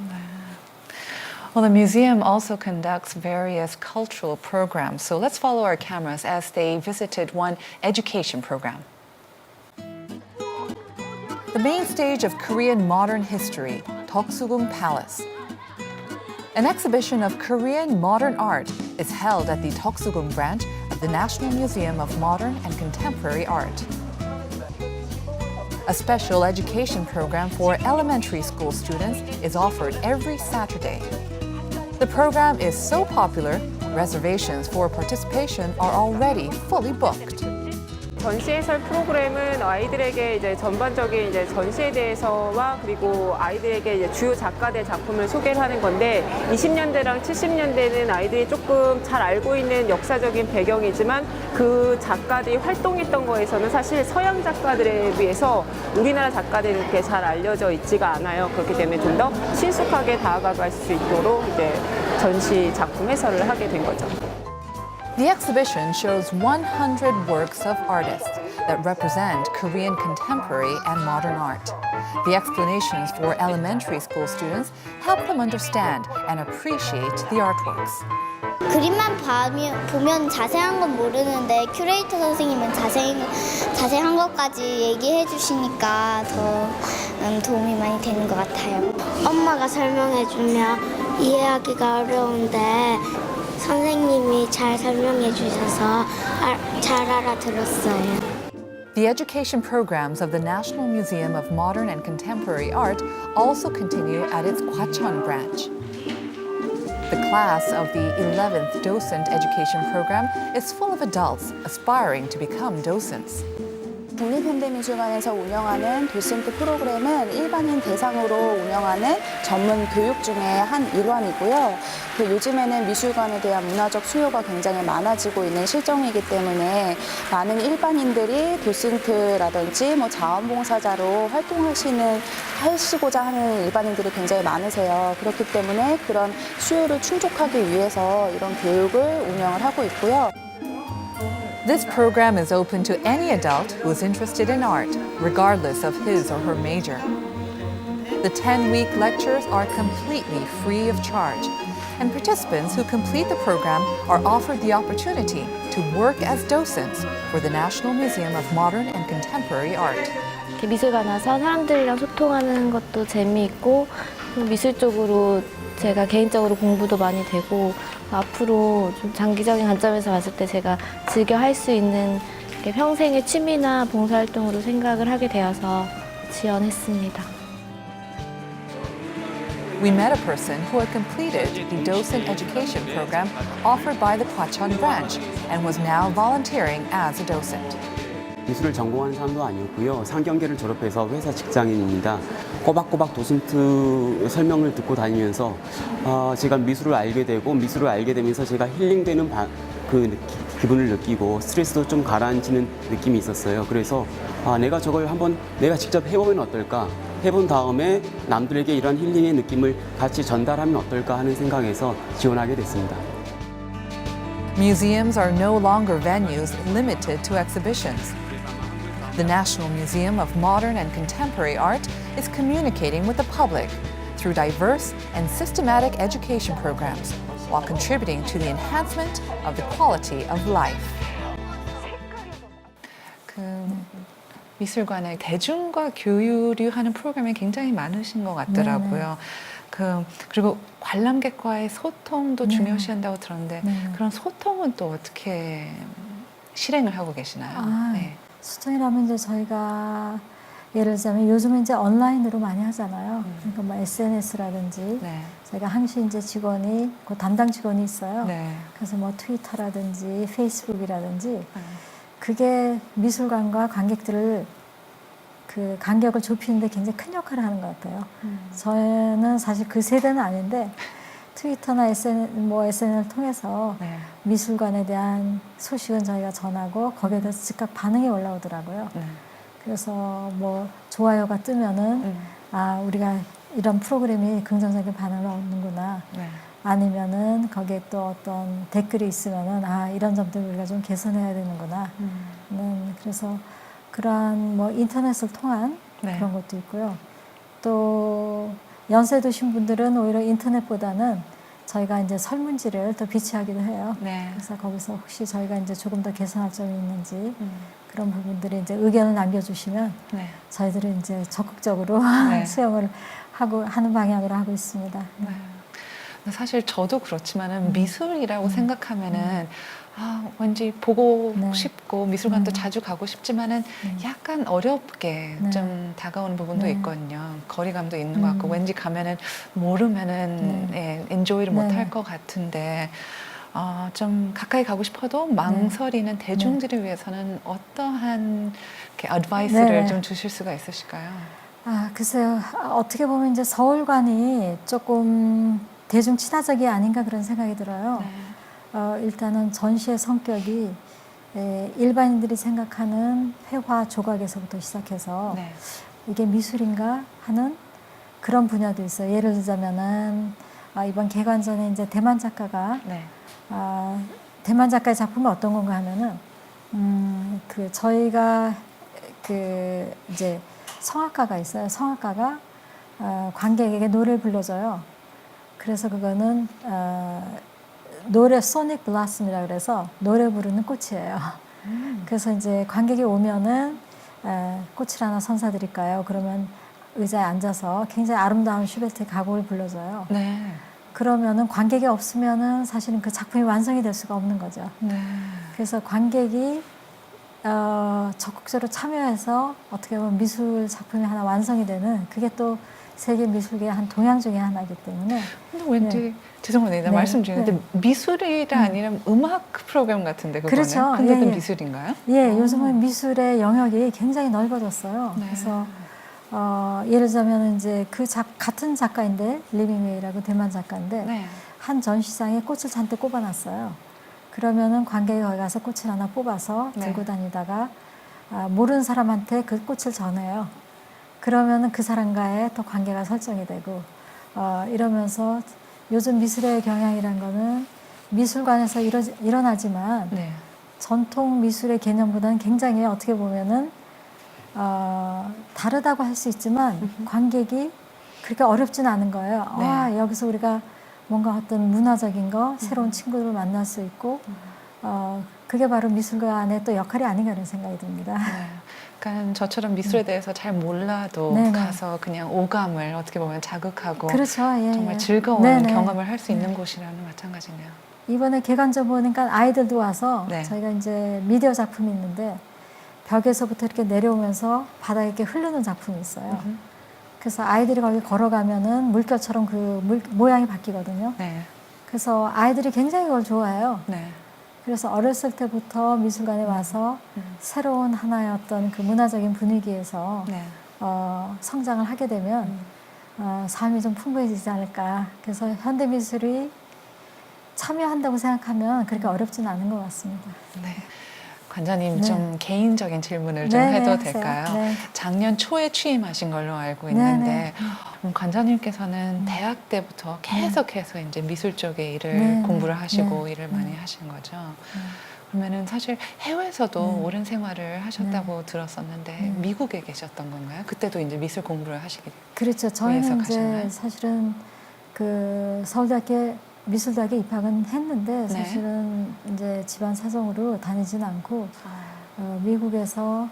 Well, the museum also conducts various cultural programs. So let's follow our cameras as they visited one education program. The main stage of Korean modern history, Deoksugung Palace. An exhibition of Korean modern art is held at the Deoksugung branch of the National Museum of Modern and Contemporary Art. A special education program for elementary school students is offered every Saturday. The program is so popular, reservations for participation are already fully booked. 전시 해설 프로그램은 아이들에게 이제 전반적인 이제 전시에 대해서와 그리고 아이들에게 이제 주요 작가들 작품을 소개를 하는 건데 20년대랑 70년대는 아이들이 조금 잘 알고 있는 역사적인 배경이지만 그 작가들이 활동했던 거에서는 사실 서양 작가들에 비해서 우리나라 작가들이 그렇게 잘 알려져 있지가 않아요. 그렇기 때문에 좀 더 친숙하게 다가갈 수 있도록 이제 전시 작품 해설을 하게 된 거죠. The exhibition shows 100 works of artists that represent Korean contemporary and modern art. The explanations for elementary school students help them understand and appreciate the artworks. 그림만 보면 자세한 건 모르는데 큐레이터 선생님은 자세한 것까지 얘기해 주시니까 더 도움이 많이 되는 것 같아요. 엄마가 설명해 주면 이해하기가 어려운데 선생님이 잘 설명해 주셔서 잘 알아들었어요. The education programs of the National Museum of Modern and Contemporary Art also continue at its Gwacheon branch. The class of the 11th Docent Education Program is full of adults aspiring to become docents. 국립현대미술관에서 운영하는 도슨트 프로그램은 일반인 대상으로 운영하는 전문 교육 중에 한 일환이고요. 요즘에는 미술관에 대한 문화적 수요가 굉장히 많아지고 있는 실정이기 때문에 많은 일반인들이 도슨트라든지 자원봉사자로 하시고자 하는 일반인들이 굉장히 많으세요. 그렇기 때문에 그런 수요를 충족하기 위해서 이런 교육을 운영을 하고 있고요. This program is open to any adult who is interested in art, regardless of his or her major. The 10-week lectures are completely free of charge, and participants who complete the program are offered the opportunity to work as docents for the National Museum of Modern and Contemporary Art. 이렇게 미술관 와서 사람들이랑 소통하는 것도 재미있고 미술 쪽으로 제가 개인적으로 공부도 많이 되고 앞으로 좀 장기적인 관점에서 봤을 때 제가 즐겨 할 수 있는 평생의 취미나 봉사활동으로 생각을 하게 되어서 지원했습니다. We met a person who had completed the docent education program offered by the Kwachon branch and was now volunteering as a docent. 미술을 전공하는 사람도 아니었고요. 상경계를 졸업해서 회사 직장인입니다. 꼬박꼬박 도슨트 설명을 듣고 다니면서 제가 미술을 알게 되고 미술을 알게 되면서 제가 힐링되는 그 기분을 느끼고 스트레스도 좀 가라앉히는 느낌이 있었어요. 그래서 내가 저걸 한번 내가 직접 해보면 어떨까? 해본 다음에 남들에게 이런 힐링의 느낌을 같이 전달하면 어떨까 하는 생각에서 지원하게 됐습니다. Museums are no longer venues limited to exhibitions. The National Museum of Modern and Contemporary Art is communicating with the public through diverse and systematic education programs while contributing to the enhancement of the quality of life. 미술관에 대중과 교류하는 프로그램이 굉장히 많으신 것 같더라고요. 그리고 관람객과의 소통도 중요시한다고 들었는데 그런 소통은 또 어떻게 실행을 하고 계시나요? 소통이라면 이제 저희가 예를 들자면 요즘은 이제 온라인으로 많이 하잖아요. 그러니까 SNS라든지 저희가 항시 이제 직원이 그 담당 직원이 있어요. 그래서 트위터라든지 페이스북이라든지 그게 미술관과 관객들을 그 간격을 좁히는데 굉장히 큰 역할을 하는 것 같아요. 저는 사실 그 세대는 아닌데 트위터나 SNS를 통해서 미술관에 대한 소식은 저희가 전하고 거기에 대해서 즉각 반응이 올라오더라고요. 그래서 좋아요가 뜨면은 우리가 이런 프로그램이 긍정적인 반응을 얻는구나. 아니면은 거기에 또 어떤 댓글이 있으면은 이런 점들을 우리가 좀 개선해야 되는구나. 그래서 그러한 인터넷을 통한 그런 것도 있고요. 또 연세 드신 분들은 오히려 인터넷보다는 저희가 이제 설문지를 더 비치하기도 해요. 그래서 거기서 혹시 저희가 이제 조금 더 개선할 점이 있는지 그런 부분들이 이제 의견을 남겨주시면 저희들은 이제 적극적으로 수용을 하는 방향으로 하고 있습니다. 사실 저도 그렇지만은 미술이라고 생각하면은 왠지 보고 싶고 미술관도 자주 가고 싶지만은 약간 어렵게 좀 다가오는 부분도 있거든요. 거리감도 있는 것 같고 왠지 가면은 모르면은 엔조이를 못할 것 같은데 좀 가까이 가고 싶어도 망설이는 대중들을 위해서는 어떠한 어드바이스를 좀 주실 수가 있으실까요? 글쎄요. 어떻게 보면 이제 서울관이 조금 대중 친화적이 아닌가 그런 생각이 들어요. 일단은 전시의 성격이 일반인들이 생각하는 회화 조각에서부터 시작해서 이게 미술인가 하는 그런 분야도 있어요. 예를 들자면은 이번 개관전에 이제 대만 작가가 대만 작가의 작품은 어떤 건가 하면은 저희가 이제 성악가가 있어요. 성악가가 관객에게 노래를 불러줘요. 그래서 그거는 노래 소닉 블라썸이라 그래서 노래 부르는 꽃이에요. 그래서 이제 관객이 오면은 꽃을 하나 선사드릴까요? 그러면 의자에 앉아서 굉장히 아름다운 슈베트의 가곡을 불러줘요. 그러면은 관객이 없으면은 사실은 그 작품이 완성이 될 수가 없는 거죠. 그래서 관객이 적극적으로 참여해서 어떻게 보면 미술 작품이 하나 완성이 되는 그게 또 세계 미술계의 한 동향 중에 하나이기 때문에. 근데 왠지 죄송합니다. 말씀 중인데 미술이라 아니라 음악 프로그램 같은데 그거는 그렇죠. 근데도 예, 예. 미술인가요? 예, 요즘은 미술의 영역이 굉장히 넓어졌어요. 그래서 예를 들자면 이제 같은 작가인데 리밍웨이라고 대만 작가인데 한 전시장에 꽃을 잔뜩 꼽아놨어요. 그러면은 관객이 거기 가서 꽃을 하나 뽑아서 들고 다니다가 모르는 사람한테 그 꽃을 전해요. 그러면은 그 사람과의 또 관계가 설정이 되고 이러면서 요즘 미술의 경향이란 거는 미술관에서 일어나지만 전통 미술의 개념보다는 굉장히 어떻게 보면은 다르다고 할 수 있지만 관객이 그렇게 어렵지는 않은 거예요. 여기서 우리가 뭔가 어떤 문화적인 거, 새로운 친구를 만날 수 있고 그게 바로 미술관의 또 역할이 아닌가 하는 생각이 듭니다. 그러니까 저처럼 미술에 대해서 잘 몰라도 가서 그냥 오감을 어떻게 보면 자극하고 그렇죠. 예, 정말 예. 즐거운 네네. 경험을 할 수 있는 곳이라는 마찬가지네요. 이번에 개관전 보니까 아이들도 와서 저희가 이제 미디어 작품이 있는데 벽에서부터 이렇게 내려오면서 바닥에 이렇게 흐르는 작품이 있어요. 그래서 아이들이 거기 걸어가면은 물결처럼 그 모양이 바뀌거든요. 그래서 아이들이 굉장히 그걸 좋아해요. 그래서 어렸을 때부터 미술관에 와서 새로운 하나의 어떤 그 문화적인 분위기에서 성장을 하게 되면 삶이 좀 풍부해지지 않을까. 그래서 현대미술이 참여한다고 생각하면 그렇게 어렵지는 않은 것 같습니다. 관장님 좀 개인적인 질문을 좀 해도 될까요? 작년 초에 취임하신 걸로 알고 있는데 관장님께서는 대학 때부터 계속해서 이제 미술 쪽의 일을 공부를 하시고 일을 많이 하신 거죠. 그러면은 사실 해외에서도 오랜 생활을 하셨다고 들었었는데 미국에 계셨던 건가요? 그때도 이제 미술 공부를 하시기 그렇죠. 저희는 이제 사실은 그 서울대학교 미술대학에 입학은 했는데 사실은 이제 집안 사정으로 다니지는 않고 미국에서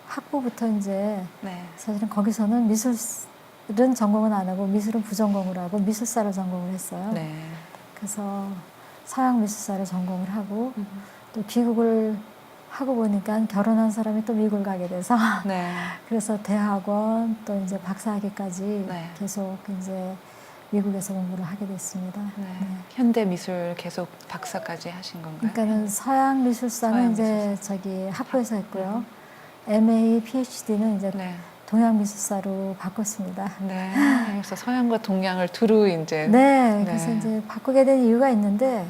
학부부터 이제 사실은 거기서는 미술은 전공은 안 하고 미술은 부전공을 하고 미술사를 전공을 했어요. 그래서 서양 미술사를 전공을 하고 또 귀국을 하고 보니까 결혼한 사람이 또 미국을 가게 돼서 그래서 대학원 또 이제 박사학위까지 계속 이제 미국에서 공부를 하게 됐습니다. 현대 미술 계속 박사까지 하신 건가요? 그러니까는 서양 미술사는 이제 저기 학부에서 했고요. MA, PhD는 이제 동양 미술사로 바꿨습니다. 그래서 서양과 동양을 두루 이제 그래서 이제 바꾸게 된 이유가 있는데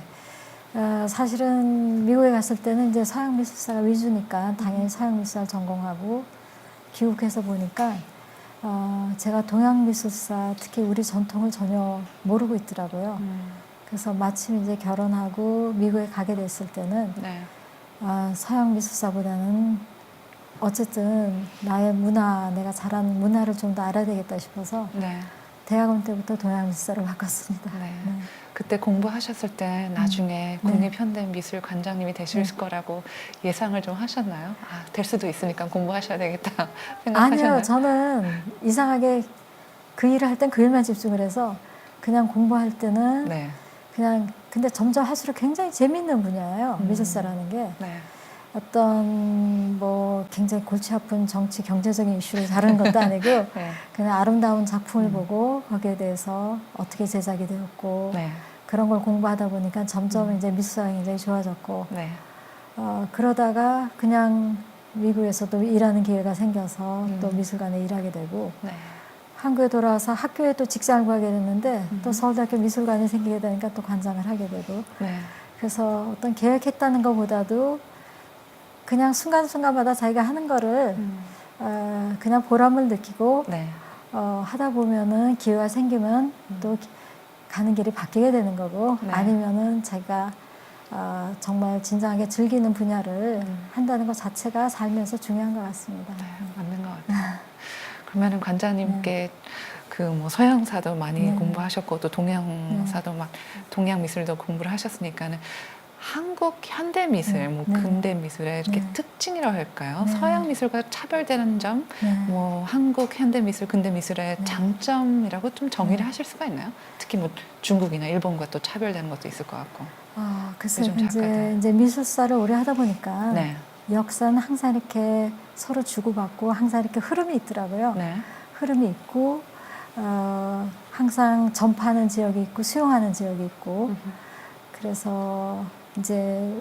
사실은 미국에 갔을 때는 이제 서양 미술사가 위주니까 당연히 서양 미술사를 전공하고 귀국해서 보니까 제가 동양 미술사 특히 우리 전통을 전혀 모르고 있더라고요. 그래서 마침 이제 결혼하고 미국에 가게 됐을 때는 서양 미술사보다는 어쨌든 나의 문화, 내가 잘하는 문화를 좀 더 알아야 되겠다 싶어서 대학원 때부터 동양 미술사로 바꿨습니다. 그때 공부하셨을 때 나중에 국립현대미술 관장님이 되실 거라고 예상을 좀 하셨나요? 될 수도 있으니까 공부하셔야 되겠다 생각하셨나요? 아니요. 저는 이상하게 그 일을 할 땐 그 일만 집중을 해서 그냥 공부할 때는 그냥 근데 점점 할수록 굉장히 재미있는 분야예요. 미술사라는 게. 어떤 뭐 굉장히 골치 아픈 정치 경제적인 이슈를 다루는 것도 아니고 그냥 아름다운 작품을 보고 거기에 대해서 어떻게 제작이 되었고 그런 걸 공부하다 보니까 점점 이제 미술사가 굉장히 좋아졌고 그러다가 그냥 미국에서도 일하는 기회가 생겨서 또 미술관에 일하게 되고 한국에 돌아와서 학교에 또 직장을 구하게 됐는데 또 서울대학교 미술관이 생기게 되니까 또 관장을 하게 되고 그래서 어떤 계획했다는 것보다도 그냥 순간순간마다 자기가 하는 거를 그냥 보람을 느끼고 하다 보면은 기회가 생기면 또 가는 길이 바뀌게 되는 거고 아니면은 자기가 정말 진정하게 즐기는 분야를 한다는 것 자체가 살면서 중요한 것 같습니다. 맞는 것 같아요. 그러면은 관장님께 그 뭐 서양사도 많이 공부하셨고 또 동양사도 막 동양 미술도 공부를 하셨으니까는 한국 현대 미술, 뭐 근대 미술의 이렇게 특징이라고 할까요? 서양 미술과 차별되는 점, 뭐 한국 현대 미술, 근대 미술의 장점이라고 좀 정의를 하실 수가 있나요? 특히 뭐 중국이나 일본과 또 차별되는 것도 있을 것 같고. 글쎄 이제 미술사를 오래 하다 보니까 역사는 항상 이렇게 서로 주고받고 항상 이렇게 흐름이 있더라고요. 흐름이 있고 항상 전파하는 지역이 있고 수용하는 지역이 있고 그래서 이제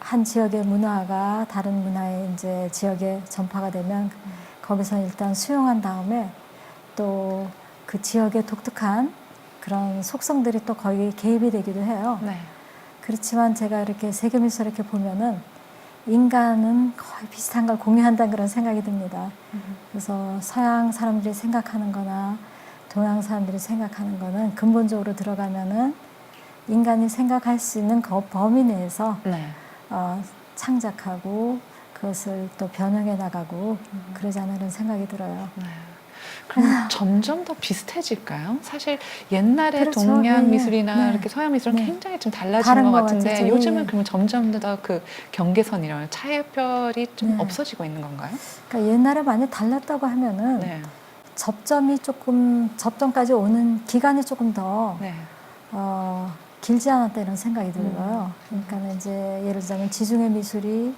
한 지역의 문화가 다른 문화의 이제 지역에 전파가 되면 거기서 일단 수용한 다음에 또 그 지역의 독특한 그런 속성들이 또 거기 개입이 되기도 해요. 네. 그렇지만 제가 이렇게 세계미술 이렇게 보면은 인간은 거의 비슷한 걸 공유한다는 그런 생각이 듭니다. 그래서 서양 사람들이 생각하는 거나 동양 사람들이 생각하는 거는 근본적으로 들어가면은 인간이 생각할 수 있는 그 범위 내에서 네. 창작하고 그것을 또 변형해 나가고 그러지 않나 그런 생각이 들어요. 네. 그럼 점점 더 비슷해질까요? 사실 옛날에 그렇죠. 동양 네, 미술이나 네. 이렇게 서양 미술은 네. 굉장히 좀 달라진 다른 것 것 같은데 같아서, 요즘은 예. 그러면 점점 더 그 경계선이랑 차별이 좀 네. 없어지고 있는 건가요? 그러니까 옛날에 많이 달랐다고 하면은 네. 접점까지 오는 기간이 조금 더 네. 길지 않았다 이런 생각이 들어요. 그러니까 이제 예를 들자면 지중해 미술이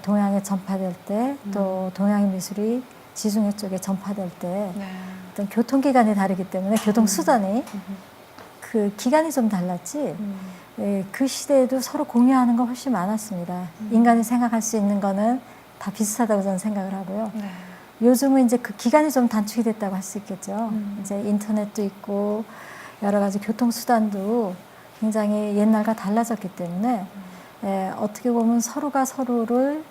동양에 전파될 때 또 동양의 미술이 지중해 쪽에 전파될 때 네. 어떤 교통기간이 다르기 때문에 교통수단이 그 기간이 좀 달랐지 예, 그 시대에도 서로 공유하는 거 훨씬 많았습니다. 인간이 생각할 수 있는 거는 다 비슷하다고 저는 생각을 하고요. 네. 요즘은 이제 그 기간이 좀 단축이 됐다고 할 수 있겠죠. 이제 인터넷도 있고 여러 가지 교통수단도 굉장히 옛날과 달라졌기 때문에 어떻게 보면 서로가 서로를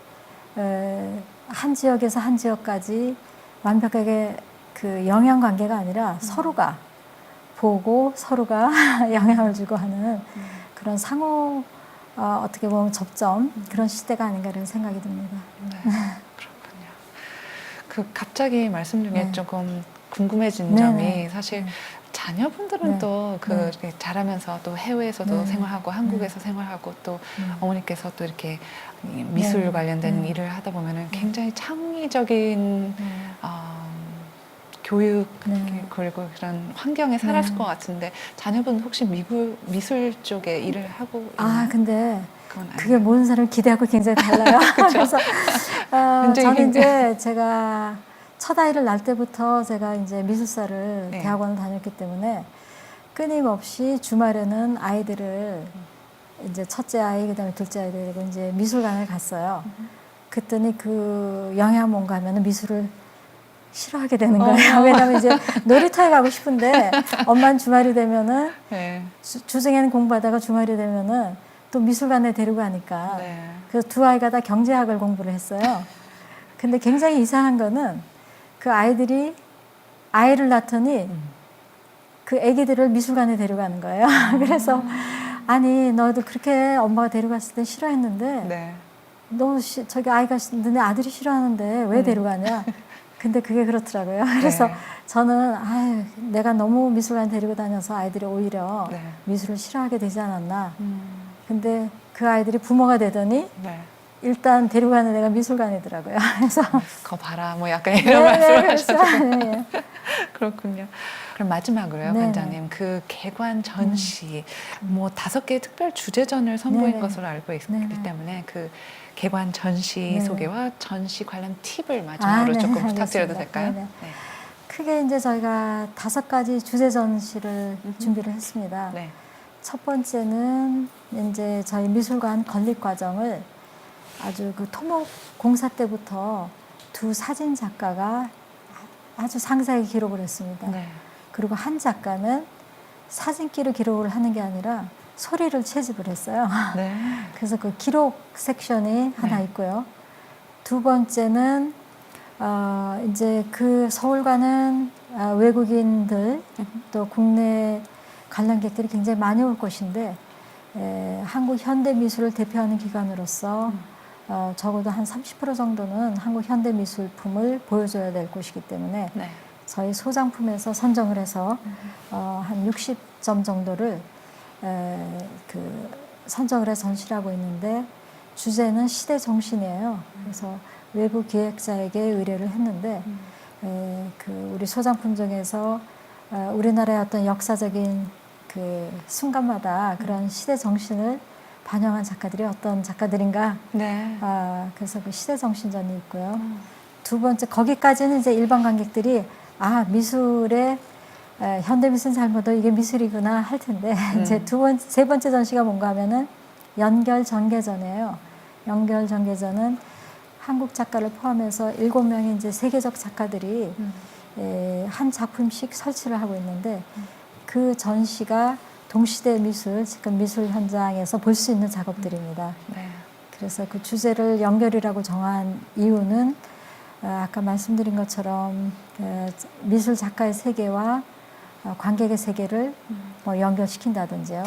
한 지역에서 한 지역까지 완벽하게 그 영향 관계가 아니라 서로가 보고 서로가 영향을 주고 하는 그런 상호 어떻게 보면 접점 그런 시대가 아닌가 이런 생각이 듭니다. 네. 그렇군요. 그 갑자기 말씀 중에 네. 조금 궁금해진 네, 점이 네. 사실 자녀분들은 네. 또 그 네. 이렇게 자라면서 또 해외에서도 네. 생활하고 한국에서 생활하고 또 어머니께서 또 이렇게 이 미술 네. 관련된 네. 일을 하다 보면은 굉장히 창의적인 교육 네. 그리고 그런 환경에 살았을 네. 것 같은데 자녀분 혹시 미술 쪽에 일을 하고 있나요? 근데 그건 그게 모든 사람을 기대하고 굉장히 달라요. 그래서 굉장히 저는 이제 제가 첫 아이를 낳을 때부터 제가 이제 미술사를 네. 대학원을 다녔기 때문에 끊임없이 주말에는 아이들을 이제 첫째 아이 그다음에 둘째 아이 데리고 이제 미술관을 갔어요. 그랬더니 그 영양원 가면은 미술을 싫어하게 되는 거예요. 왜냐하면 이제 놀이터에 가고 싶은데 엄마는 주말이 되면은 네. 주중에는 공부하다가 주말이 되면은 또 미술관에 데리고 가니까 네. 그래서 두 아이가 다 경제학을 공부를 했어요. 근데 굉장히 이상한 거는 그 아이들이 아이를 낳더니 그 아기들을 미술관에 데려가는 거예요. 그래서 아니 너도 그렇게 엄마가 데려갔을 때 싫어했는데 네. 너 저기 아이가 너네 아들이 싫어하는데 왜 데려가냐? 근데 그게 그렇더라고요. 그래서 네. 저는 내가 너무 미술관 데리고 다녀서 아이들이 오히려 네. 미술을 싫어하게 되지 않았나. 근데 그 아이들이 부모가 되더니 네. 일단 데리고 가는 데가 미술관이더라고요. 그래서 거 봐라 뭐 약간 이런 말씀하셔서 네. 그렇군요. 그럼 마지막으로요, 네네. 관장님 그 개관 전시 뭐 5개의 특별 주제전을 선보인 네네. 것으로 알고 있기 네네. 때문에 그 개관 전시 네. 소개와 전시 관련 팁을 마지막으로 네, 조금 알겠습니다. 부탁드려도 될까요? 네네. 크게 이제 저희가 5가지 주제 전시를 준비를 했습니다. 네. 첫 번째는 이제 저희 미술관 건립 과정을 아주 그 토목 공사 때부터 두 사진 작가가 아주 상세하게 기록을 했습니다. 네. 그리고 한 작가는 사진기로 기록을 하는 게 아니라 소리를 채집을 했어요. 네. 그래서 그 기록 섹션이 하나 네. 있고요. 두 번째는 이제 그 서울관은 외국인들 또 국내 관람객들이 굉장히 많이 올 것인데 한국 현대 미술을 대표하는 기관으로서 적어도 한 30% 정도는 한국 현대 미술품을 보여줘야 될 곳이기 때문에 네. 저희 소장품에서 선정을 해서 한 60점 정도를 그 선정을 해서 전시를 하고 있는데 주제는 시대 정신이에요. 그래서 외부 기획자에게 의뢰를 했는데 그 우리 소장품 중에서 우리나라의 어떤 역사적인 그 순간마다 그런 시대 정신을 반영한 작가들이 어떤 작가들인가. 네. 그래서 그 시대 정신전이 있고요. 두 번째 거기까지는 이제 일반 관객들이 미술의 현대미술 잘 보도 이게 미술이구나 할 텐데 이제 세 번째 전시가 뭔가 하면은 연결전개전이에요. 연결전개전은 한국 작가를 포함해서 7명의 이제 세계적 작가들이 한 작품씩 설치를 하고 있는데 그 전시가 동시대 미술, 지금 미술 현장에서 볼 수 있는 작업들입니다. 네. 그래서 그 주제를 연결이라고 정한 이유는 아까 말씀드린 것처럼 미술 작가의 세계와 관객의 세계를 뭐 연결시킨다든지요.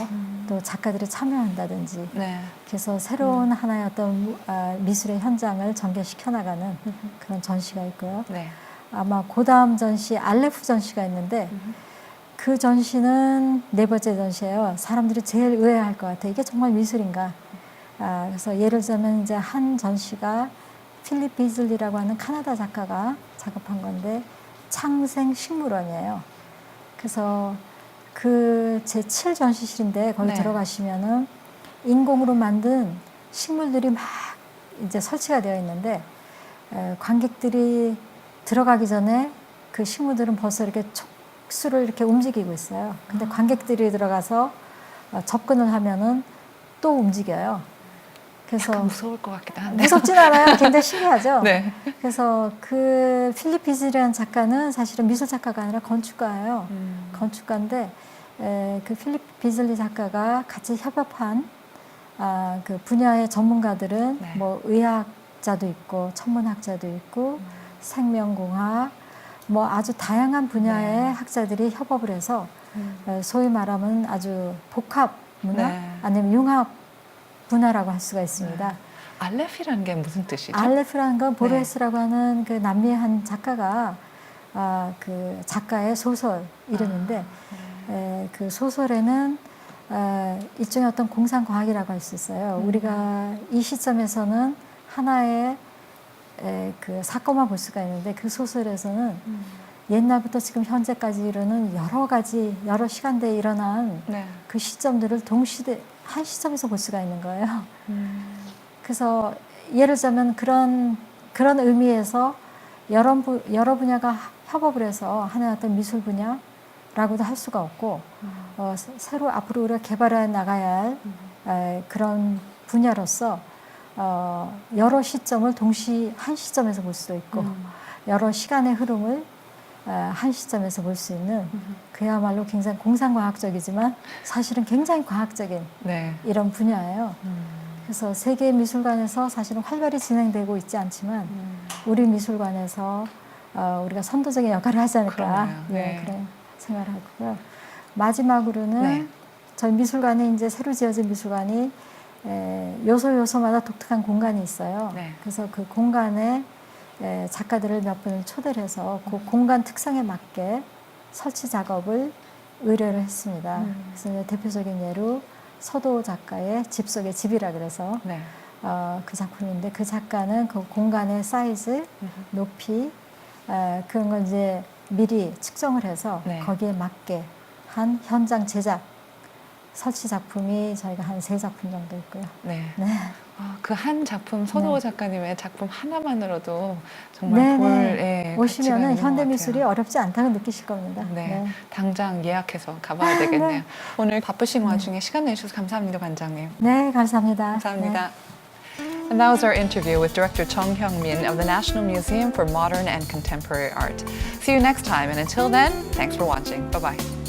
또 작가들이 참여한다든지. 네. 그래서 새로운 하나의 어떤 미술의 현장을 전개시켜 나가는 그런 전시가 있고요. 네. 아마 그 다음 전시 알레프 전시가 있는데 그 전시는 4번째 전시예요. 사람들이 제일 의아할 것 같아요. 이게 정말 미술인가? 그래서 예를 들자면 이제 한 전시가 필립 비즐리라고 하는 카나다 작가가 작업한 건데 창생 식물원이에요. 그래서 그 제7 전시실인데 거기 네. 들어가시면은 인공으로 만든 식물들이 막 이제 설치가 되어 있는데 관객들이 들어가기 전에 그 식물들은 벌써 이렇게 촉수를 이렇게 움직이고 있어요. 근데 관객들이 들어가서 접근을 하면은 또 움직여요. 그래서 약간 무서울 것 같기도 한데. 무섭진 않아요. 굉장히 신기하죠. 네. 그래서 그 필립 비즐리라는 작가는 사실은 미술 작가가 아니라 건축가예요. 건축가인데 그 필립 비즐리 작가가 같이 협업한 그 분야의 전문가들은 네. 뭐 의학자도 있고 천문학자도 있고 생명공학 뭐 아주 다양한 분야의 학자들이 협업을 해서 소위 말하면 아주 복합 문화 아니면 융합 분야라고 할 수가 있습니다. 알레프라는 게 무슨 뜻이죠? 알레프라는 건 보르헤스라고 하는 그 남미의 한 작가가 그 작가의 소설 이름인데 그 소설에는 일종의 어떤 공상과학이라고 할 수 있어요. 우리가 이 시점에서는 하나의 그 사건만 볼 수가 있는데 그 소설에서는 옛날부터 지금 현재까지 이르는 여러 가지 여러 시간대에 일어난 그 시점들을 동시대 한 시점에서 볼 수가 있는 거예요. 그래서 예를 들자면 그런 의미에서 여러 분야가 협업을 해서 하나의 어떤 미술 분야라고도 할 수가 없고 새로 앞으로 우리가 개발해 나가야 할 그런 분야로서 여러 시점을 동시 한 시점에서 볼 수도 있고 여러 시간의 흐름을 한 시점에서 볼 수 있는 그야말로 굉장히 공상과학적이지만 사실은 굉장히 과학적인 이런 분야예요. 그래서 세계 미술관에서 사실은 활발히 진행되고 있지 않지만 우리 미술관에서 우리가 선도적인 역할을 하지 않을까 그런 생각을 하고요. 마지막으로는 저희 미술관이 이제 새로 지어진 미술관이 요소마다 독특한 공간이 있어요. 그래서 그 공간에 작가들을 몇 분을 초대를 해서 그 공간 특성에 맞게 설치 작업을 의뢰를 했습니다. 그래서 대표적인 예로 서도 작가의 집 속의 집이라 그래서 그 작품인데 그 작가는 그 공간의 사이즈, 높이 그런 걸 이제 미리 측정을 해서 거기에 맞게 한 현장 제작 설치 작품이 저희가 한 3작품 정도 있고요. 그 한 작품 서도 작가님의 작품 하나만으로도 정말 오시면은 현대 미술이 어렵지 않다고 느끼실 겁니다. 당장 예약해서 가봐야 되겠네요. 오늘 바쁘신 와중에 시간 내주셔서 감사합니다, 관장님. 네, 감사합니다. 감사합니다. And that was our interview with Director Chung Hyung-min of the National Museum for Modern and Contemporary Art. See you next time, and until then, thanks for watching. Bye-bye.